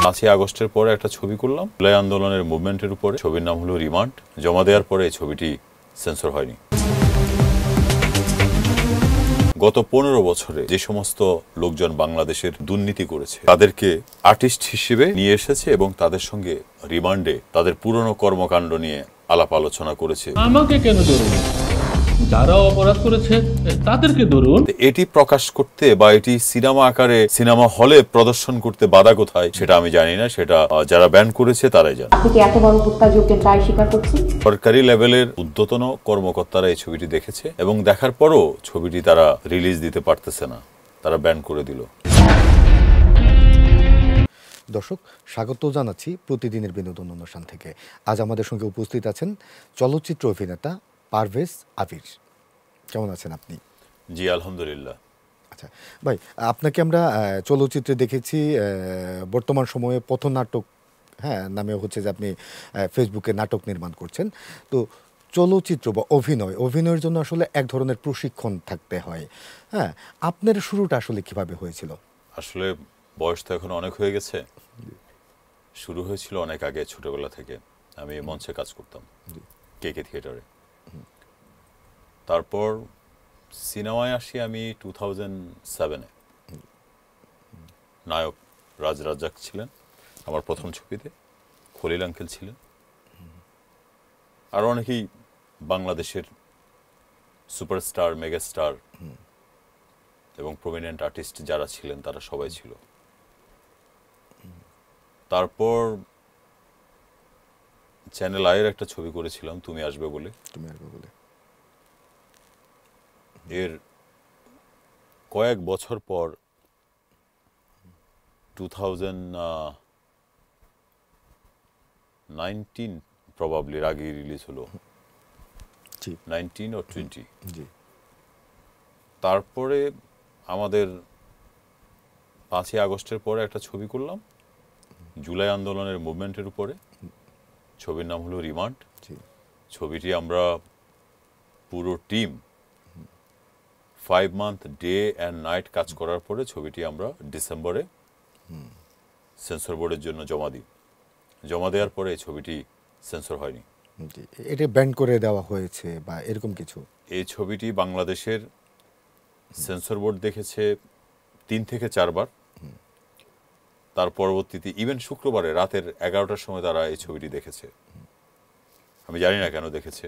5ই আগস্টের পরে একটা ছবি করলাম, জুলাই আন্দোলনের মুভমেন্টের উপরে। ছবির নাম হলো রিমান্ড। জমা দেওয়ার পরে এই ছবিটি সেন্সর হয়নি। গত 15 বছরে যে সমস্ত লোকজন বাংলাদেশের দুর্নীতি করেছে তাদেরকে আর্টিস্ট হিসেবে নিয়ে এসেছে এবং তাদের সঙ্গে রিমান্ডে তাদের পুরনো কর্মকাণ্ড নিয়ে আলাপ আলোচনা করেছে। আমাকে কেন ধরুন, যারা অপরাধ করেছে তাদেরকে ধরুন। এটি প্রকাশ করতে বা এটি সিনেমা আকারে সিনেমা হলে প্রদর্শন করতে বাধা কোথায় সেটা আমি জানি না, সেটা যারা ব্যান করেছে তারাই জানে। আপনি কি এত বড় হত্যাযজ্ঞের দায় স্বীকার করছেন? সরকারি লেভেলের ঊর্ধ্বতন কর্মকর্তারা এই ছবিটি দেখেছে এবং দেখার পরও ছবিটি তারা রিলিজ দিতে পারতেছে না, তারা ব্যান করে দিল। দর্শক, স্বাগত জানাচ্ছি প্রতিদিনের বিনোদন অনুষ্ঠান থেকে। আজ আমাদের সঙ্গে উপস্থিত আছেন চলচ্চিত্র অভিনেতা পারভেজ আবির। কেমন আছেন আপনি? জি আলহামদুলিল্লাহ। আচ্ছা ভাই, আপনাকে আমরা চলচ্চিত্রে দেখেছি বর্তমান সময়ে পথনাটক নামে হচ্ছে যে আপনি ফেসবুকে নাটক নির্মাণ করছেন। তো চলচ্চিত্র বা অভিনয়ের জন্য আসলে এক ধরনের প্রশিক্ষণ থাকতে হয়। আপনার শুরুটা আসলে কিভাবে হয়েছিল? আসলে বয়স তো এখন অনেক হয়ে গেছে। শুরু হয়েছিল অনেক আগে, ছোটবেলা থেকে আমি মঞ্চে কাজ করতাম কেকে থিয়েটারে। তারপর সিনেমায় আসি আমি 2007-এ। নায়ক রাজ রাজ্জাক ছিলেন আমার প্রথম ছবিতে, খলিল আঙ্কেল ছিলেন, আর অনেকেই বাংলাদেশের সুপারস্টার, মেগাস্টার এবং প্রমিনেন্ট আর্টিস্ট যারা ছিলেন তারা সবাই ছিল। তারপর চ্যানেল আইয়ের একটা ছবি করেছিলাম, তুমি আসবে বলে। এর কয়েক বছর পর 2019 প্রবাবলি আগে রিলিজ হলো, 19 or 20। তারপরে আমাদের 5ই আগস্টের পরে একটা ছবি করলাম জুলাই আন্দোলনের মুভমেন্টের উপরে। ছবির নাম হলো রিমান্ড। ছবিটি আমরা পুরো team 5 month day and night কাজ করার পরে ছবিটি আমরা ডিসেম্বরে সেন্সর বোর্ডের জন্য জমা দিই। জমা দেওয়ার পরে এই ছবিটি সেন্সর হয়নি। এটা ব্যান করে দেওয়া হয়েছে বা এরকম কিছু? এই ছবিটি বাংলাদেশের সেন্সর বোর্ড দেখেছে 3 থেকে 4 বার। তার পরবর্তীতে ইভেন শুক্রবারে রাতের 11টার সময় তারা এই ছবিটি দেখেছে। আমি জানি না কেন দেখেছে।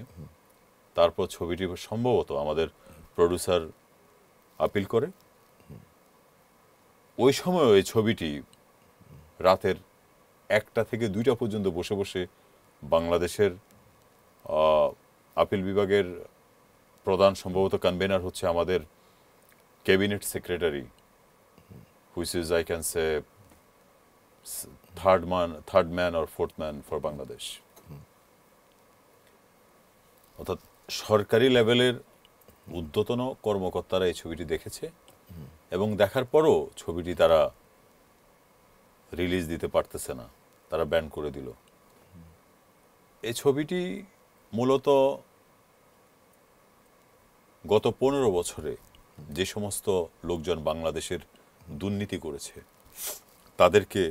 তারপর ছবিটি সম্ভবত আমাদের প্রডিউসার আপিল করে। ওই সময় এই ছবিটি রাতের 1টা থেকে 2টা পর্যন্ত বসে বসে বাংলাদেশের আপিল বিভাগের প্রধান, সম্ভবত কনভেনার হচ্ছে আমাদের cabinet secretary, which is I can say third man or fourth man for Bangladesh. অর্থাৎ সরকারি লেভেলের ঊর্ধ্বতন কর্মকর্তারা এই ছবিটি দেখেছে এবং দেখার পরও ছবিটি তারা রিলিজ দিতে পারতেছে না, তারা ব্যান করে দিল। এই ছবিটি মূলত গত 15 বছরে যে সমস্ত লোকজন বাংলাদেশের দুর্নীতি করেছে তাদেরকে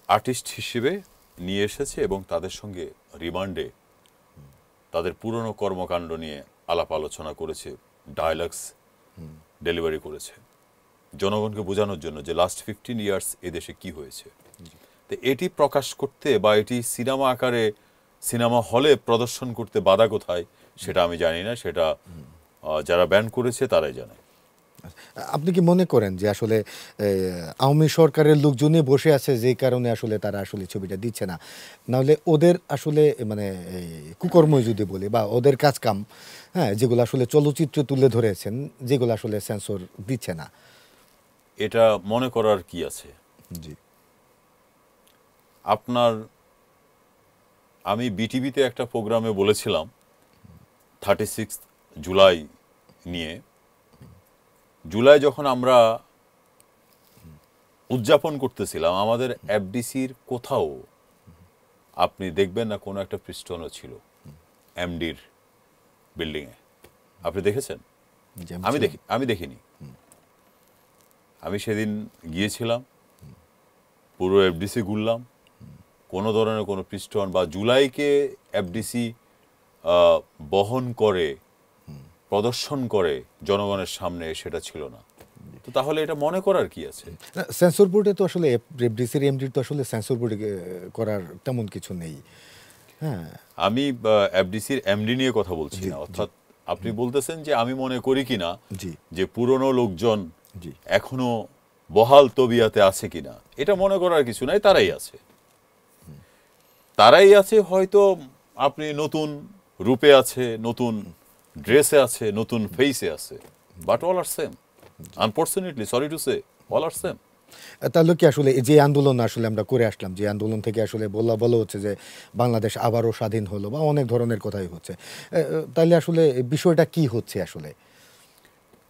আর্টিস্ট হিসেবে নিয়ে এসেছে এবং তাদের সঙ্গে রিমান্ডে তাদের পুরনো কর্মকাণ্ড নিয়ে আলাপ আলোচনা করেছে, ডায়ালগস ডেলিভারি করেছে জনগণকে বোঝানোর জন্য যে লাস্ট 15 ইয়ার্স এদেশে কি হয়েছে। তো এটি প্রকাশ করতে বা এটি সিনেমা আকারে সিনেমা হলে প্রদর্শন করতে বাধা কোথায় সেটা আমি জানি না, সেটা যারা ব্যান করেছে তারাই জানে। আপনি কি মনে করেন যে আসলে আওয়ামী সরকারের লোকজনই বসে আছে যেই কারণে আসলে তারা আসলে ছবিটা দিচ্ছে না? নাহলে ওদের আসলে মানে কুকর্মই যদি বলি বা ওদের কাজকাম যেগুলো আসলে চলচ্চিত্র তুলে ধরেছেন যেগুলো আসলে সেন্সর দিচ্ছে না, এটা মনে করার কি আছে? জি, আমি বিটিভিতে একটা প্রোগ্রামে বলেছিলাম 36 জুলাই নিয়ে। জুলাই যখন আমরা উদযাপন করতেছিলাম আমাদের এফডিসির কোথাও আপনি দেখবেন না কোনো একটা পৃষ্ঠনও ছিল এমডির বিল্ডিংয়ে। আপনি দেখেছেন? আমি দেখিনি। আমি সেদিন গিয়েছিলাম, পুরো এফডিসি ঘুরলাম, কোনো ধরনের কোনো পৃষ্ঠমান বা জুলাইকে এফডিসি বহন করে প্রদর্শন করে জনগণের সামনে সেটা ছিল না। তো তাহলে এটা মনে করার কি আছে? সেন্সর বোর্ডে তো আসলে এফডিসির এমডির তো আসলে সেন্সর বোর্ডে করার তেমন কিছু নেই। হ্যাঁ, আমি এফডিসির এমডি নিয়ে কথা বলছি না। অর্থাৎ আপনি বলতেছেন যে আমি মনে করি কিনা জি যে পুরনো লোকজন জি এখনো বহাল তবিয়াতে আছে কিনা, এটা মনে করার কিছু নাই। তারাই আছে হয়তো আপনি নতুন রূপে আছে, নতুন ড্রেসে আছে, নতুন ফেসে আছে, but all are same. Unfortunately, sorry to say, all are same. তাহলে কি আসলে যে আন্দোলন আসলে আমরা করে আসলাম, যে আন্দোলন থেকে আসলে বলা হচ্ছে যে বাংলাদেশ আবারও স্বাধীন হলো বা অনেক ধরনের কথাই হচ্ছে, তাহলে আসলে বিষয়টা কি হচ্ছে আসলে?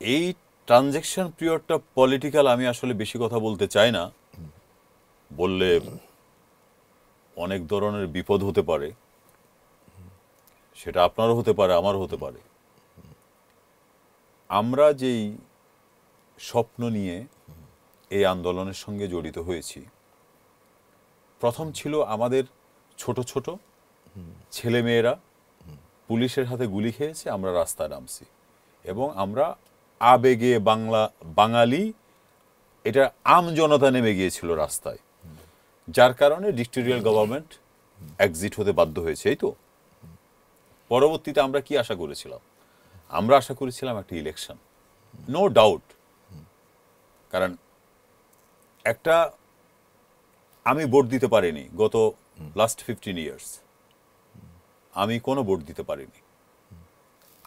এই ট্রানজ্যাকশন পিরিয়ডটা পলিটিক্যাল, আমি আসলে বেশি কথা বলতে চাই না, বললে অনেক ধরনের বিপদ হতে পারে। সেটা আপনারও হতে পারে, আমারও হতে পারে। আমরা যেই স্বপ্ন নিয়ে এই আন্দোলনের সঙ্গে জড়িত হয়েছি, প্রথম ছিল আমাদের ছোট ছোট ছেলেমেয়েরা পুলিশের হাতে গুলি খেয়েছে, আমরা রাস্তায় নামছি এবং আমরা আবেগে বাঙালি, এটা আম জনতা নেমে গিয়েছিল রাস্তায়, যার কারণে ডিক্টেরিয়াল গভর্নমেন্ট এক্সিট হতে বাধ্য হয়েছে। এই তো পরবর্তীতে আমরা কি আশা করেছিলাম? আমরা আশা করেছিলাম একটা ইলেকশন, নো ডাউট। কারণ একটা, আমি ভোট দিতে পারিনি গত লাস্ট 15 ইয়ার্স, আমি কোনো ভোট দিতে পারিনি।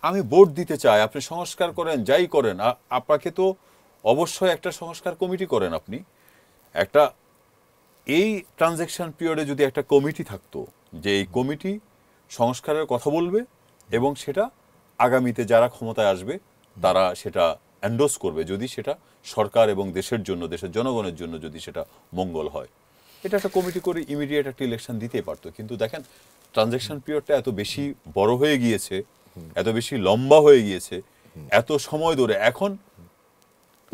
আমি ভোট দিতে চাই। আপনি সংস্কার করেন, যাই করেন, আপনাকে তো অবশ্যই একটা সংস্কার কমিটি করেন আপনি। একটা এই ট্রানজ্যাকশন পিরিয়ডে যদি একটা কমিটি থাকতো, যে এই কমিটি সংস্কারের কথা বলবে এবং সেটা আগামীতে যারা ক্ষমতায় আসবে তারা সেটা এন্ডোর্স করবে, যদি সেটা সরকার এবং দেশের জন্য, দেশের জনগণের জন্য যদি সেটা মঙ্গল হয়, এটা একটা কমিটি করে ইমিডিয়েট একটা ইলেকশন দিতেই পারতো। কিন্তু দেখেন, ট্রানজ্যাকশন পিরিয়ডটা এত বেশি বড় হয়ে গিয়েছে, এত বেশি লম্বা হয়ে গিয়েছে, এত সময় ধরে এখন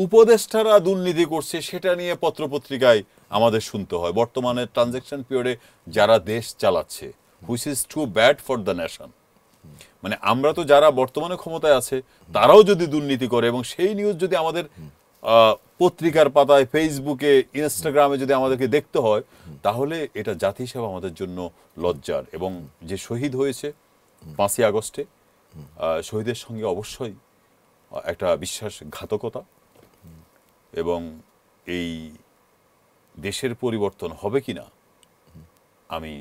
উপদেষ্টারা দুর্নীতি করছে সেটা নিয়ে পত্রপত্রিকায় আমাদের শুনতে হয়। বর্তমানে ট্রানজ্যাকশন পিরিয়ডে যারা দেশ চালাচ্ছে, which is too bad for the nation, মানে আমরা তো যারা বর্তমানে ক্ষমতায় আছে তারাও যদি দুর্নীতি করে এবং সেই নিউজ যদি আমাদের পত্রিকার পাতায়, ফেসবুকে, ইনস্টাগ্রামে যদি আমাদেরকে দেখতে হয়, তাহলে এটা জাতি হিসেবে আমাদের জন্য লজ্জার। এবং যে শহীদ হয়েছে 5ই আগস্টে, শহীদের সঙ্গে অবশ্যই একটা বিশ্বাসঘাতকতা, এবং এই দেশের পরিবর্তন হবে কিনা আমি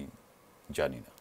জানি না।